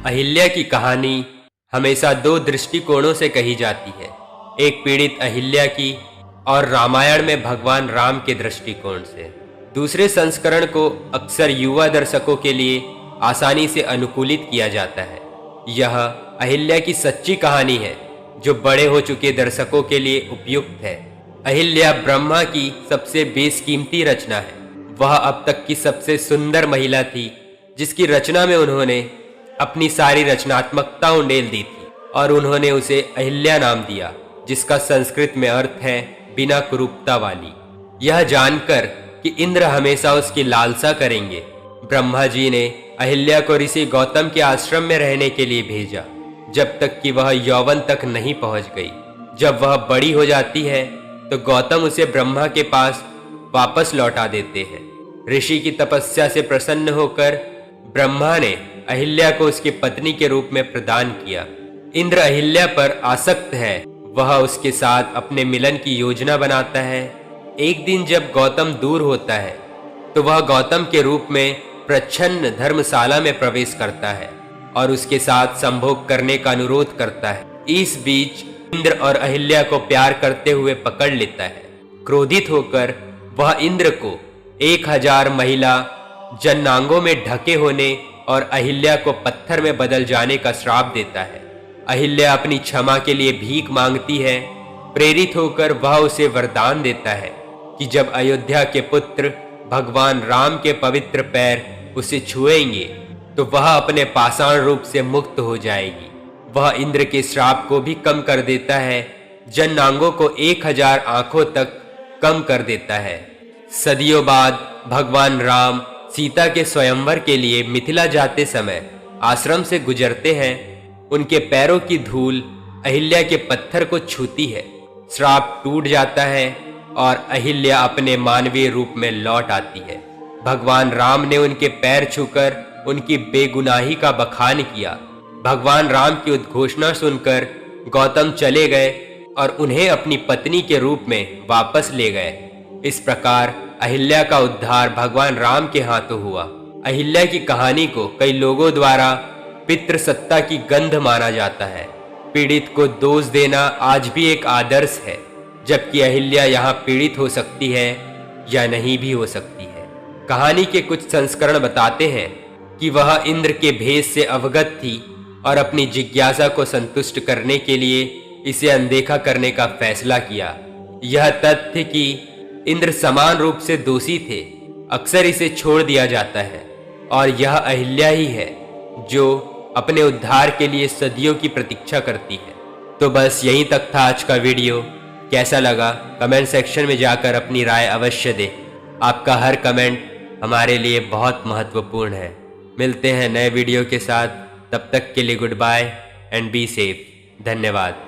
अहिल्या की कहानी हमेशा दो दृष्टिकोणों से कही जाती है, एक पीड़ित अहिल्या की और रामायण में भगवान राम के दृष्टिकोण से। दूसरे संस्करण को अक्सर युवा दर्शकों के लिए आसानी से अनुकूलित किया जाता है। यह अहिल्या की सच्ची कहानी है जो बड़े हो चुके दर्शकों के लिए उपयुक्त है। अहिल्या ब्रह्मा की सबसे बेशकीमती रचना है। वह अब तक की सबसे सुंदर महिला थी जिसकी रचना में उन्होंने अपनी सारी रचनात्मकता उंडेल दी थी और उन्होंने उसे अहिल्या नाम दिया, जिसका संस्कृत में अर्थ है बिना कुरूपता वाली। यह जानकर कि इंद्र हमेशा उसकी लालसा करेंगे, ब्रह्मा जी ने अहिल्या को ऋषि गौतम के आश्रम में रहने के लिए भेजा, जब तक कि वह यौवन तक नहीं पहुंच गई। जब वह बड़ी हो जाती है तो गौतम उसे ब्रह्मा के पास वापस लौटा देते हैं। ऋषि की तपस्या से प्रसन्न होकर ब्रह्मा ने अहिल्या को उसकी पत्नी के रूप में प्रदान किया। इंद्र अहिल्या पर आसक्त है, वह उसके साथ अपने मिलन की योजना बनाता है। एक दिन जब गौतम दूर होता है तो वह गौतम के रूप में प्रच्छन्न धर्मशाला में प्रवेश करता है और उसके साथ संभोग करने का अनुरोध करता है। इस बीच इंद्र और अहिल्या को प्यार करते हुए पकड़ लेता है। क्रोधित होकर वह इंद्र को 1000 महिला जन्नांगों में ढके होने और अहिल्या को पत्थर में बदल जाने का श्राप देता है। अहिल्या अपनी क्षमा के लिए भीख मांगती है। प्रेरित होकर वह उसे वरदान देता है कि जब अयोध्या के पुत्र भगवान राम के पवित्र पैर उसे छुएंगे तो वह अपने पाषाण रूप से मुक्त हो जाएगी। वह इंद्र के श्राप को भी कम कर देता है, जन्नांगों को 1000 आंखों तक कम कर देता है। सदियों बाद भगवान राम सीता के स्वयंवर के लिए मिथिला जाते समय आश्रम से गुजरते हैं। उनके पैरों की धूल अहिल्या के पत्थर को छूती है, श्राप टूट जाता है और अहिल्या अपने मानवीय रूप में लौट आती है। भगवान राम ने उनके पैर छूकर उनकी बेगुनाही का बखान किया। भगवान राम की उद्घोषणा सुनकर गौतम चले गए और उन्हें अपनी पत्नी के रूप में वापस ले गए। इस प्रकार अहिल्या का उद्धार भगवान राम के हाथों हुआ। अहिल्या की कहानी को कई लोगों द्वारा पितृसत्ता की गंध माना जाता है। पीड़ित को दोष देना आज भी एक आदर्श है, जबकि अहिल्या यहाँ पीड़ित हो सकती है या नहीं भी हो सकती है। कहानी के कुछ संस्करण बताते हैं कि वह इंद्र के भेष से अवगत थी और अपनी जिज्ञासा को संतुष्ट करने के लिए इसे अनदेखा करने का फैसला किया। यह तथ्य कि इंद्र समान रूप से दोषी थे अक्सर इसे छोड़ दिया जाता है और यह अहिल्या ही है जो अपने उद्धार के लिए सदियों की प्रतीक्षा करती है। तो बस यहीं तक था आज का वीडियो। कैसा लगा कमेंट सेक्शन में जाकर अपनी राय अवश्य दें। आपका हर कमेंट हमारे लिए बहुत महत्वपूर्ण है। मिलते हैं नए वीडियो के साथ, तब तक के लिए goodbye and be safe. धन्यवाद।